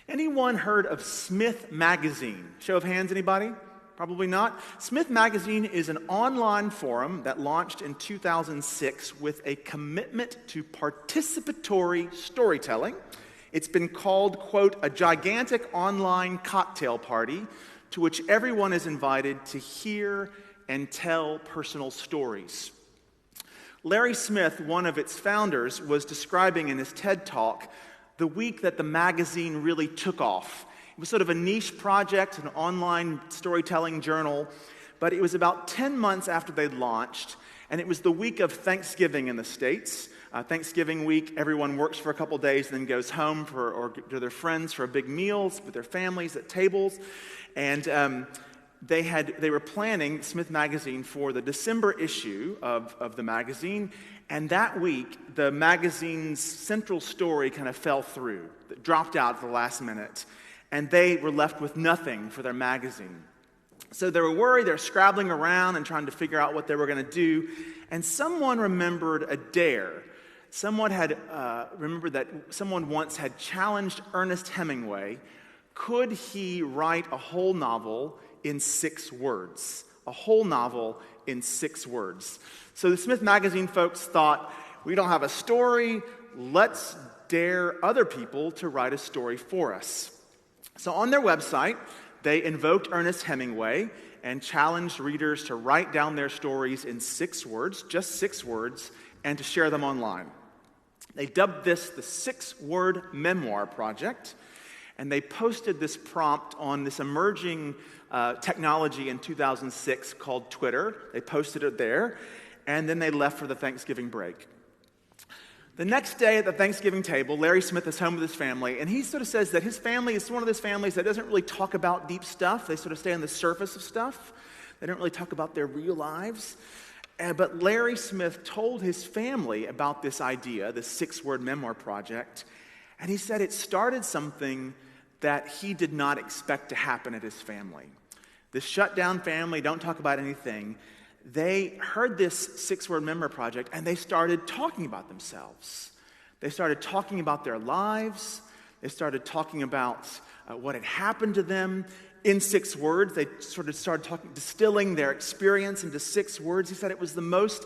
Anyone heard of Smith Magazine? Show of hands, anybody? Probably not. Smith Magazine is an online forum that launched in 2006 with a commitment to participatory storytelling. It's been called, quote, a gigantic online cocktail party to which everyone is invited to hear and tell personal stories. Larry Smith, one of its founders, was describing in his TED Talk the week that the magazine really took off. It was sort of a niche project, an online storytelling journal, but it was about 10 months after they'd launched, and it was the week of Thanksgiving in the States. Thanksgiving week, everyone works for a couple days and then goes home or to their friends for big meals with their families at tables. And they were planning Smith Magazine for the December issue of the magazine, and that week, the magazine's central story kind of fell through. It dropped out at the last minute, and they were left with nothing for their magazine. So they were worried, they were scrabbling around and trying to figure out what they were going to do, and someone remembered a dare. Someone had remembered that someone once had challenged Ernest Hemingway. Could he write a whole novel in 6 words? A whole novel in 6 words. So the Smith Magazine folks thought, we don't have a story, let's dare other people to write a story for us. So on their website, they invoked Ernest Hemingway and challenged readers to write down their stories in 6 words, just 6 words, and to share them online. They dubbed this the 6-Word Memoir Project, and they posted this prompt on this emerging technology in 2006 called Twitter. They posted it there, and then they left for the Thanksgiving break. The next day at the Thanksgiving table, Larry Smith is home with his family, and he sort of says that his family is one of those families that doesn't really talk about deep stuff. They sort of stay on the surface of stuff. They don't really talk about their real lives. But Larry Smith told his family about this idea, this 6-word memoir project, and he said it started something that he did not expect to happen at his family. This shut-down family, don't talk about anything, they heard this 6-word memoir project, and they started talking about themselves. They started talking about their lives. They started talking about what had happened to them in 6 words. They sort of started distilling their experience into 6 words. He said it was the most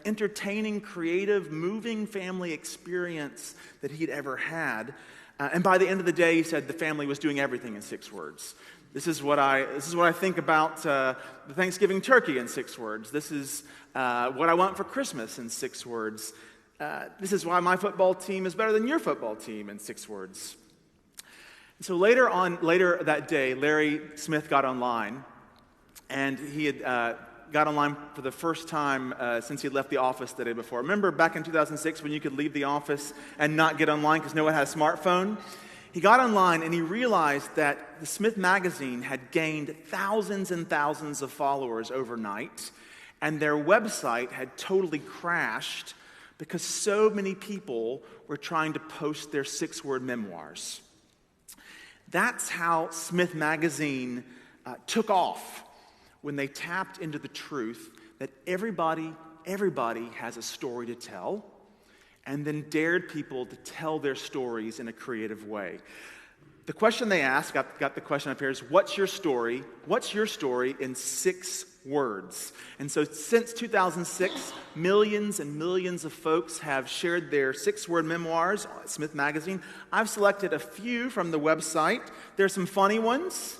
entertaining, creative, moving family experience that he'd ever had. And by the end of the day, he said the family was doing everything in 6 words. This is what I think about the Thanksgiving turkey in 6 words. This is what I want for Christmas in 6 words. This is why my football team is better than your football team in 6 words. So later that day, Larry Smith got online, and he had got online for the first time since he left the office the day before. Remember back in 2006 when you could leave the office and not get online because no one had a smartphone? He got online and he realized that the Smith Magazine had gained thousands and thousands of followers overnight, and their website had totally crashed because so many people were trying to post their 6-word memoirs. That's how Smith Magazine took off, when they tapped into the truth that everybody has a story to tell, and then dared people to tell their stories in a creative way. The question they asked, got the question up here, is what's your story? What's your story in 6 words? And so since 2006, millions and millions of folks have shared their 6-word memoirs on Smith Magazine. I've selected a few from the website. There's some funny ones.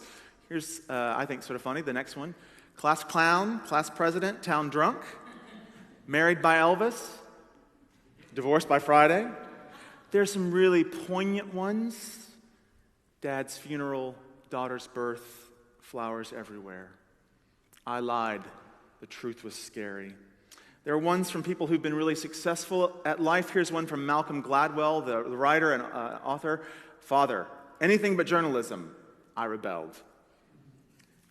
Here's, I think, sort of funny, the next one. Class clown, class president, town drunk. Married by Elvis. Divorced by Friday. There's some really poignant ones. Dad's funeral, daughter's birth, flowers everywhere. I lied. The truth was scary. There are ones from people who've been really successful at life. Here's one from Malcolm Gladwell, the writer and author. Father, anything but journalism. I rebelled.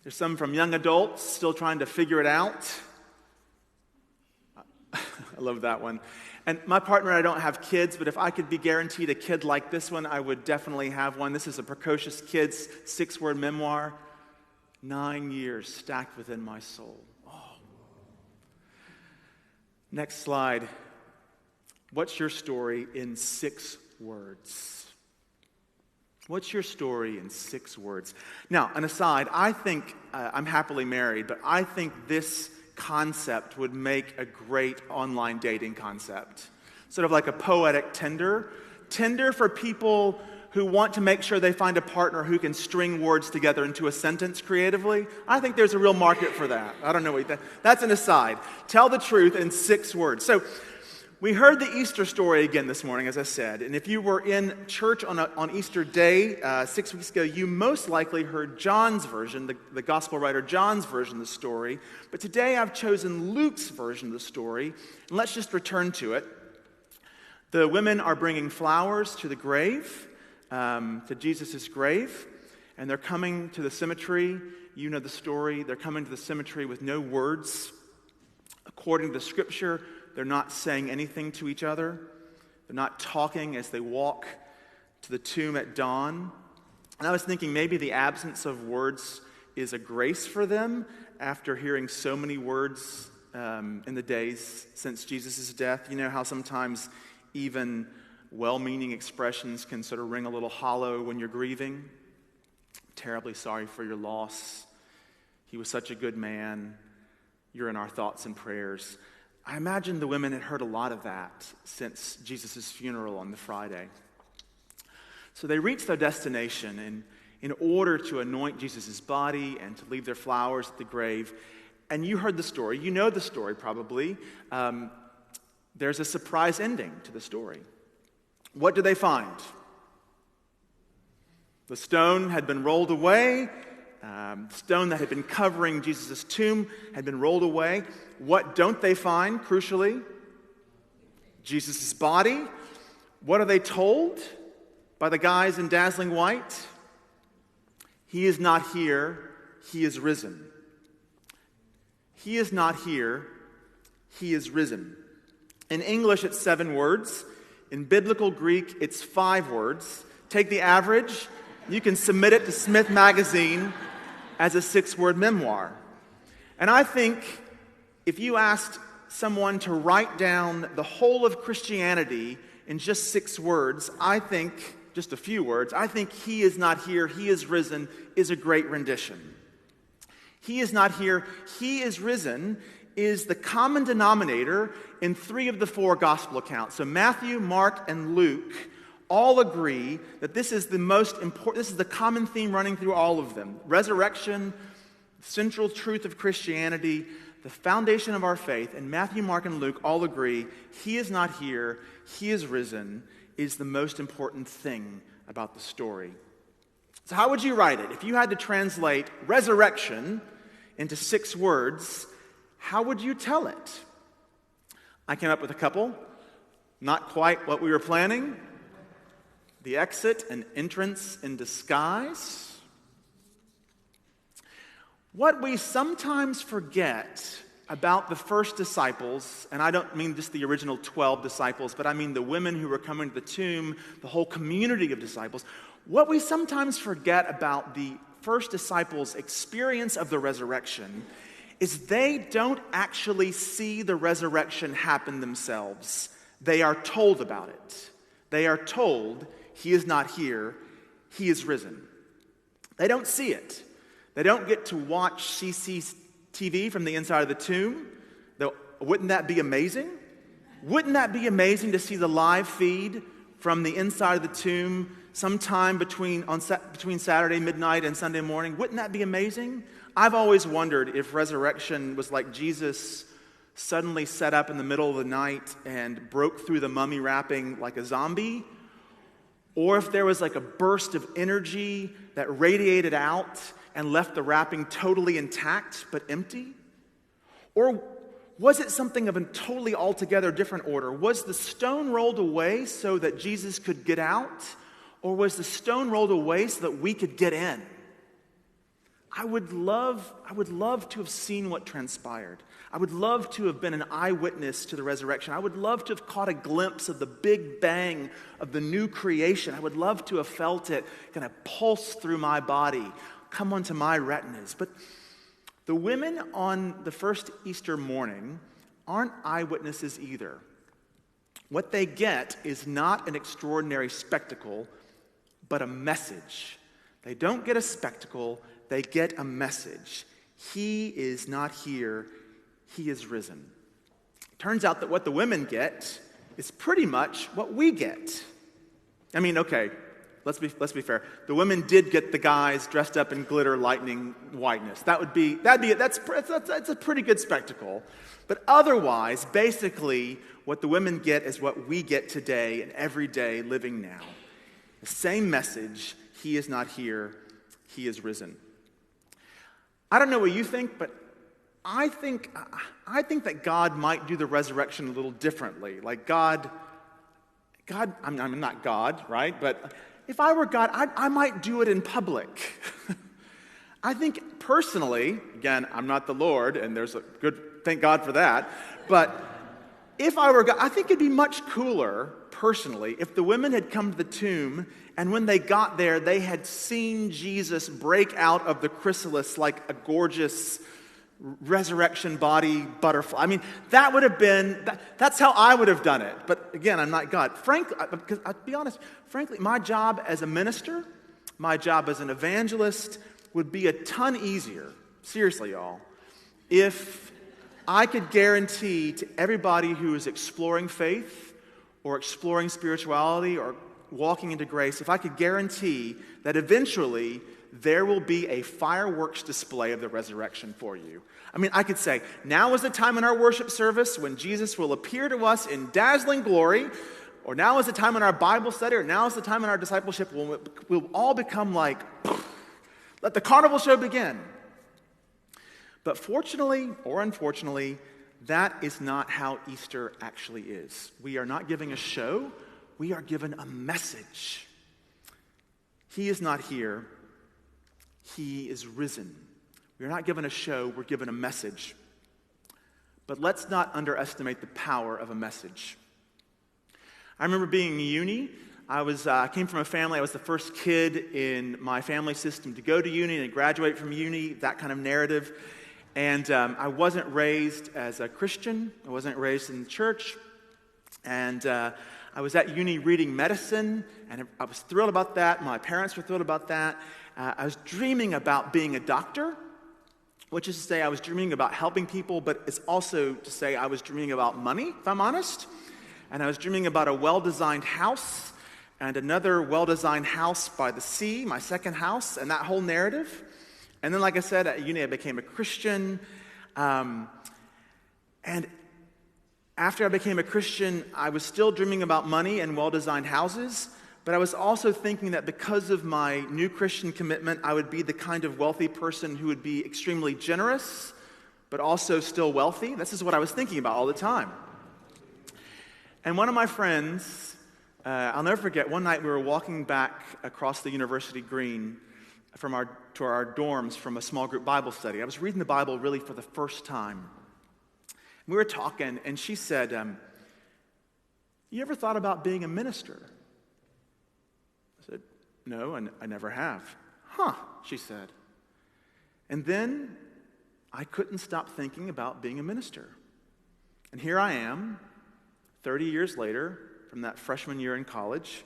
There's some from young adults still trying to figure it out. I love that one. And my partner and I don't have kids, but if I could be guaranteed a kid like this one, I would definitely have one. This is a precocious kid's 6-word memoir. 9 years stacked within my soul. Oh. Next slide. What's your story in 6 words? What's your story in 6 words? Now, an aside, I think, I'm happily married, but I think this concept would make a great online dating concept. Sort of like a poetic Tinder. Tinder for people who want to make sure they find a partner who can string words together into a sentence creatively. I think there's a real market for that. I don't know what you think. That's an aside. Tell the truth in 6 words. So, we heard the Easter story again this morning, as I said. And if you were in church on Easter Day 6 weeks ago, you most likely heard John's version, the gospel writer John's version of the story. But today I've chosen Luke's version of the story. And let's just return to it. The women are bringing flowers to the grave, to Jesus' grave. And they're coming to the cemetery. You know the story. They're coming to the cemetery with no words. According to the scripture, they're not saying anything to each other. They're not talking as they walk to the tomb at dawn. And I was thinking maybe the absence of words is a grace for them after hearing so many words in the days since Jesus' death. You know how sometimes even well-meaning expressions can sort of ring a little hollow when you're grieving. Terribly sorry for your loss. He was such a good man. You're in our thoughts and prayers. I imagine the women had heard a lot of that since Jesus' funeral on the Friday. So they reach their destination, and in order to anoint Jesus' body and to leave their flowers at the grave, and you heard the story, you know the story probably, there's a surprise ending to the story. What do they find? The stone had been rolled away. The stone that had been covering Jesus' tomb had been rolled away. What don't they find, crucially? Jesus' body. What are they told by the guys in dazzling white? He is not here, he is risen. He is not here, he is risen. In English, it's 7 words. In biblical Greek, it's 5 words. Take the average. You can submit it to Smith Magazine as a 6-word memoir. And I think if you asked someone to write down the whole of Christianity in just 6 words, I think, just a few words, I think he is not here, he is risen is a great rendition. He is not here, he is risen is the common denominator in 3 of the 4 gospel accounts. So Matthew, Mark, and Luke all agree that this is the most important, this is the common theme running through all of them. Resurrection, central truth of Christianity, the foundation of our faith, and Matthew, Mark, and Luke all agree he is not here, he is risen, is the most important thing about the story. So how would you write it? If you had to translate resurrection into 6 words, how would you tell it? I came up with a couple, not quite what we were planning. The exit and entrance in disguise. What we sometimes forget about the first disciples, and I don't mean just the original 12 disciples, but I mean the women who were coming to the tomb, the whole community of disciples. What we sometimes forget about the first disciples' experience of the resurrection is they don't actually see the resurrection happen themselves. They are told about it. They are told, he is not here, he is risen. They don't see it. They don't get to watch CCTV from the inside of the tomb. Though, wouldn't that be amazing? Wouldn't that be amazing to see the live feed from the inside of the tomb sometime between Saturday midnight and Sunday morning? Wouldn't that be amazing? I've always wondered if resurrection was like Jesus suddenly sat up in the middle of the night and broke through the mummy wrapping like a zombie, or if there was like a burst of energy that radiated out and left the wrapping totally intact but empty? Or was it something of a totally altogether different order? Was the stone rolled away so that Jesus could get out? Or was the stone rolled away so that we could get in? I would love to have seen what transpired. I would love to have been an eyewitness to the resurrection. I would love to have caught a glimpse of the big bang of the new creation. I would love to have felt it kind of pulse through my body, come onto my retinas. But the women on the first Easter morning aren't eyewitnesses either. What they get is not an extraordinary spectacle, but a message. They don't get a spectacle, they get a message. He is not here, he is risen. Turns out that what the women get is pretty much what we get. I mean, okay, let's be fair. The women did get the guys dressed up in glitter, lightning, whiteness. That's a pretty good spectacle. But otherwise, basically, what the women get is what we get today and every day living now. The same message, he is not here, he is risen. I don't know what you think, but I think that God might do the resurrection a little differently. Like God, I'm not God, right? But if I were God, I might do it in public. I think personally, again, I'm not the Lord, and there's a good, thank God for that. But if I were God, I think it'd be much cooler, personally, if the women had come to the tomb, and when they got there, they had seen Jesus break out of the chrysalis like a gorgeous resurrection body butterfly. I mean, that would have been, that's how I would have done it. But again, I'm not God. Frankly, because I'll be honest, frankly, my job as a minister, my job as an evangelist would be a ton easier, seriously, y'all, if I could guarantee to everybody who is exploring faith or exploring spirituality or walking into grace, if I could guarantee that eventually there will be a fireworks display of the resurrection for you. I mean, I could say, now is the time in our worship service when Jesus will appear to us in dazzling glory, or now is the time in our Bible study, or now is the time in our discipleship when we'll all become like, let the carnival show begin. But fortunately or unfortunately, that is not how Easter actually is. We are not giving a show, we are given a message. He is not here. He is risen. We're not given a show, we're given a message. But let's not underestimate the power of a message. I remember being in uni. I came from a family, I was the first kid in my family system to go to uni and graduate from uni, that kind of narrative. And I wasn't raised as a Christian. I wasn't raised in the church. And I was at uni reading medicine, and I was thrilled about that. My parents were thrilled about that. I was dreaming about being a doctor, which is to say I was dreaming about helping people, but it's also to say I was dreaming about money, if I'm honest. And I was dreaming about a well-designed house and another well-designed house by the sea, my second house, and that whole narrative. And then, like I said, at uni I became a Christian. And after I became a Christian, I was still dreaming about money and well-designed houses. But I was also thinking that because of my new Christian commitment, I would be the kind of wealthy person who would be extremely generous, but also still wealthy. This is what I was thinking about all the time. And one of my friends, I'll never forget, one night we were walking back across the university green to our dorms from a small group Bible study. I was reading the Bible really for the first time. We were talking, and she said, you ever thought about being a minister? I said, no, I never have. Huh, she said. And then I couldn't stop thinking about being a minister. And here I am, 30 years later, from that freshman year in college,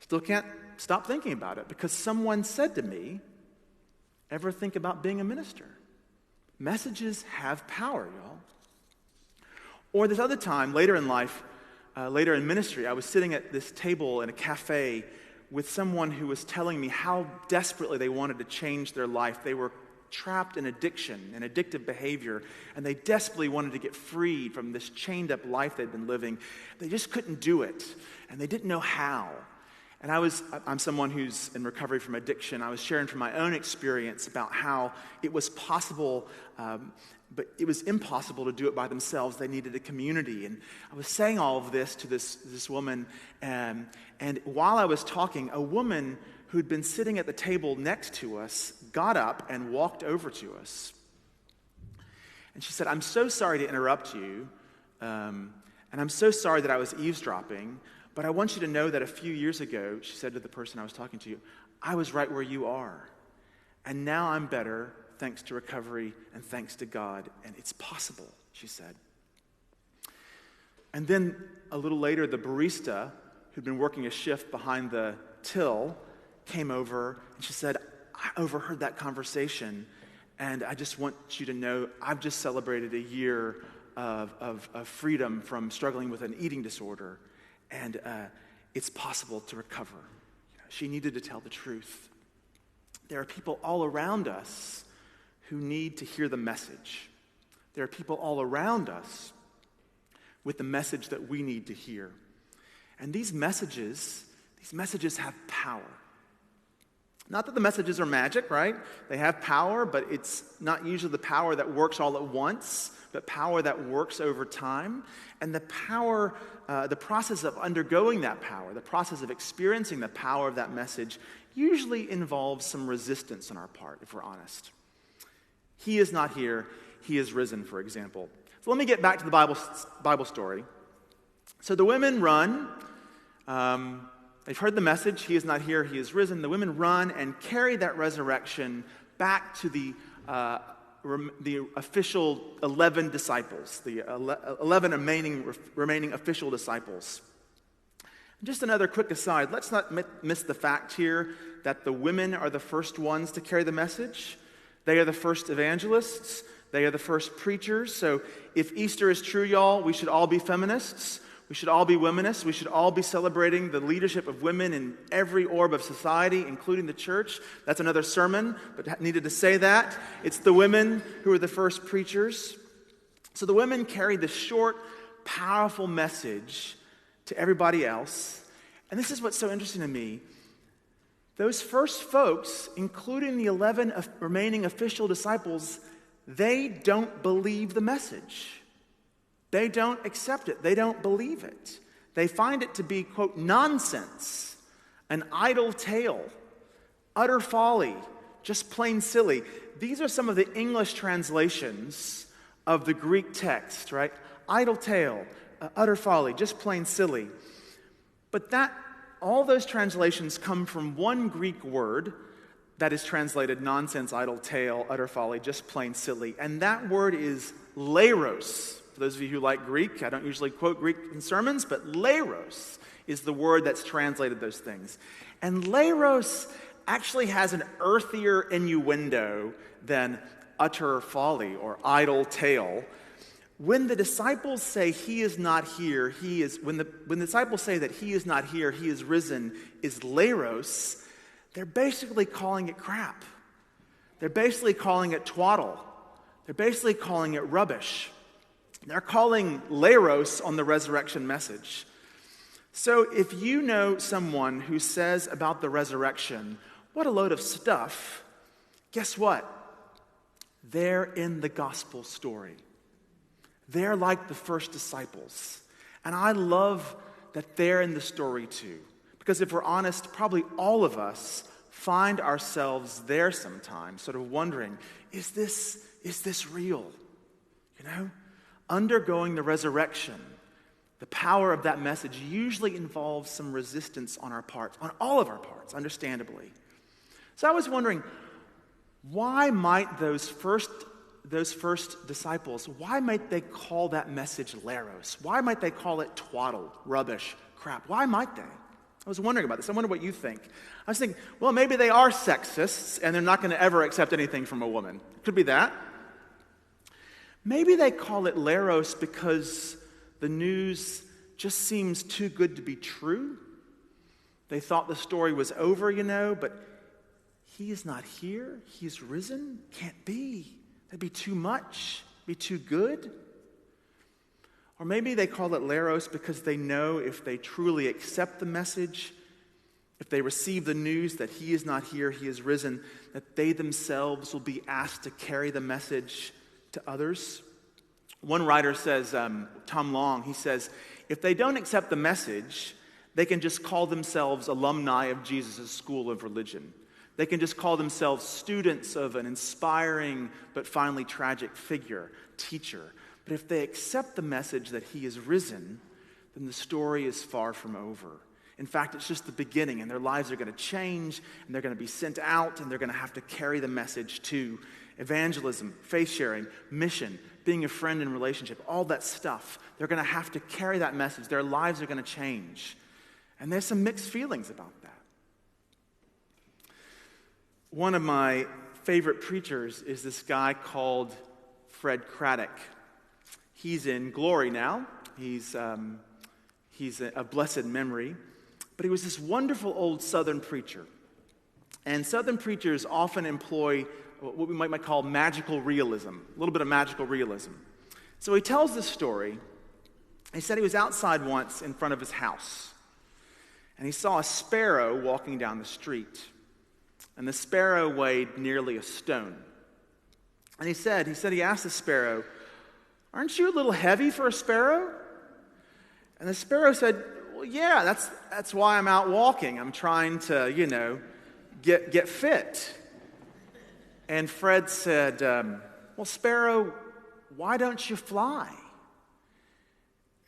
still can't stop thinking about it because someone said to me, ever think about being a minister? Messages have power, y'all. Or this other time, later in life, later in ministry, I was sitting at this table in a cafe with someone who was telling me how desperately they wanted to change their life. They were trapped in addiction and addictive behavior, and they desperately wanted to get freed from this chained-up life they'd been living. They just couldn't do it, and they didn't know how. And I'm someone who's in recovery from addiction. I was sharing from my own experience about how it was possible, but it was impossible to do it by themselves. They needed a community. And I was saying all of this to this woman, and while I was talking, a woman who'd been sitting at the table next to us got up and walked over to us. And she said, I'm so sorry to interrupt you, and I'm so sorry that I was eavesdropping, but I want you to know that a few years ago, she said to the person I was talking to, I was right where you are. And now I'm better, thanks to recovery and thanks to God. And it's possible, she said. And then a little later, the barista, who'd been working a shift behind the till, came over and she said, I overheard that conversation, and I just want you to know I've just celebrated a year of freedom from struggling with an eating disorder, and it's possible to recover. She needed to tell the truth. There are people all around us who need to hear the message. There are people all around us with the message that we need to hear. And these messages have power. Not that the messages are magic, right? They have power, but it's not usually the power that works all at once, but power that works over time. And the power, the process of undergoing that power, the process of experiencing the power of that message usually involves some resistance on our part, if we're honest. He is not here, he is risen, for example. So let me get back to the Bible story. So the women run. They've heard the message, he is not here, he is risen. The women run and carry that resurrection back to the official 11 disciples, the 11 remaining official disciples. Just another quick aside, let's not miss the fact here that the women are the first ones to carry the message. They are the first evangelists. They are the first preachers. So if Easter is true, y'all, we should all be feminists. We should all be womanists. We should all be celebrating the leadership of women in every orb of society, including the church. That's another sermon, but needed to say that. It's the women who are the first preachers. So the women carried the short, powerful message to everybody else. And this is what's so interesting to me. Those first folks, including the 11 remaining official disciples, they don't believe the message. They don't accept it. They don't believe it. They find it to be, quote, nonsense, an idle tale, utter folly, just plain silly. These are some of the English translations of the Greek text, right? Idle tale, utter folly, just plain silly. But all those translations come from one Greek word that is translated nonsense, idle tale, utter folly, just plain silly. And that word is leiros. For those of you who like Greek, I don't usually quote Greek in sermons, but leiros is the word that's translated those things. And leiros actually has an earthier innuendo than utter folly or idle tale. When the disciples say he is not here, when the disciples say that he is not here, he is risen, is leiros, they're basically calling it crap. They're basically calling it twaddle. They're basically calling it rubbish. They're calling leiros on the resurrection message. So if you know someone who says about the resurrection, what a load of stuff, guess what? They're in the gospel story. They're like the first disciples. And I love that they're in the story too. Because if we're honest, probably all of us find ourselves there sometimes, sort of wondering, is this real? You know? Undergoing the resurrection, the power of that message usually involves some resistance on our parts, on all of our parts, understandably. So I was wondering, why might those first disciples, why might they call that message leiros? Why might they call it twaddle, rubbish, crap? Why might they? I was wondering about this. I wonder what you think. I was thinking, well, maybe they are sexists and they're not going to ever accept anything from a woman. Could be that. Maybe they call it leiros because the news just seems too good to be true. They thought the story was over, but he is not here. He's risen. Can't be. That'd be too much. Be too good. Or maybe they call it leiros because they know if they truly accept the message, if they receive the news that he is not here, he is risen, that they themselves will be asked to carry the message to others. One writer says, Tom Long, he says, if they don't accept the message, they can just call themselves alumni of Jesus' school of religion. They can just call themselves students of an inspiring but finally tragic figure, teacher. But if they accept the message that he is risen, then the story is far from over. In fact, it's just the beginning, and their lives are going to change, and they're going to be sent out, and they're going to have to carry the message to evangelism, faith sharing, mission, being a friend in relationship, all that stuff. They're going to have to carry that message. Their lives are going to change. And there's some mixed feelings about that. One of my favorite preachers is this guy called Fred Craddock. He's in glory now. He's a blessed memory. But he was this wonderful old Southern preacher. And Southern preachers often employ what we might call magical realism, a little bit of magical realism. So he tells this story. He said he was outside once in front of his house, and he saw a sparrow walking down the street. And the sparrow weighed nearly a stone. And he asked the sparrow, "Aren't you a little heavy for a sparrow?" And the sparrow said, "Well, yeah, that's why I'm out walking. I'm trying to, get fit." And Fred said, "Well, sparrow, why don't you fly?"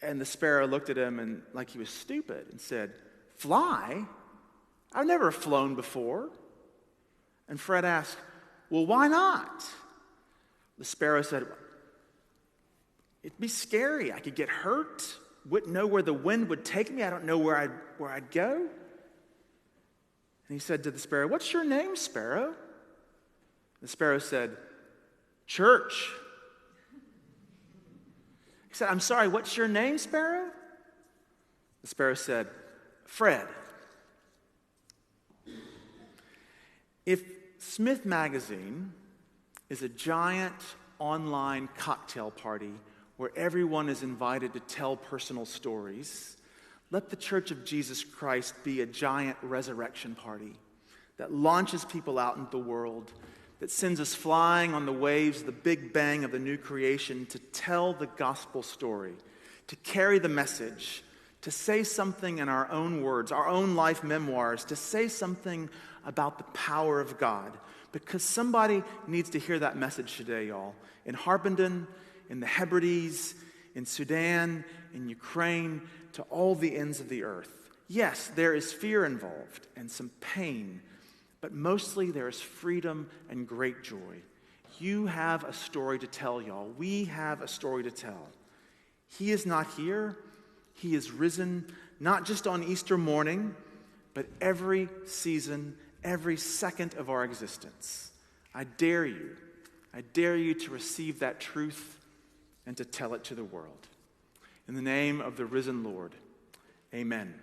And the sparrow looked at him and like he was stupid and said, "Fly? I've never flown before." And Fred asked, "Well, why not?" The sparrow said, "It'd be scary. I could get hurt. Wouldn't know where the wind would take me. I don't know where I'd go." And he said to the sparrow, "What's your name, sparrow?" The sparrow said, "Church." He said, "I'm sorry, what's your name, sparrow?" The sparrow said, "Fred." If Smith Magazine is a giant online cocktail party where everyone is invited to tell personal stories, let the Church of Jesus Christ be a giant resurrection party that launches people out into the world, that sends us flying on the waves of the big bang of the new creation to tell the gospel story, to carry the message, to say something in our own words, our own life memoirs, to say something about the power of God. Because somebody needs to hear that message today, y'all. In Harpenden, in the Hebrides, in Sudan, in Ukraine, to all the ends of the earth. Yes, there is fear involved and some pain, but mostly there is freedom and great joy. You have a story to tell, y'all. We have a story to tell. He is not here. He is risen, not just on Easter morning, but every season, every second of our existence. I dare you to receive that truth and to tell it to the world. In the name of the risen Lord, amen.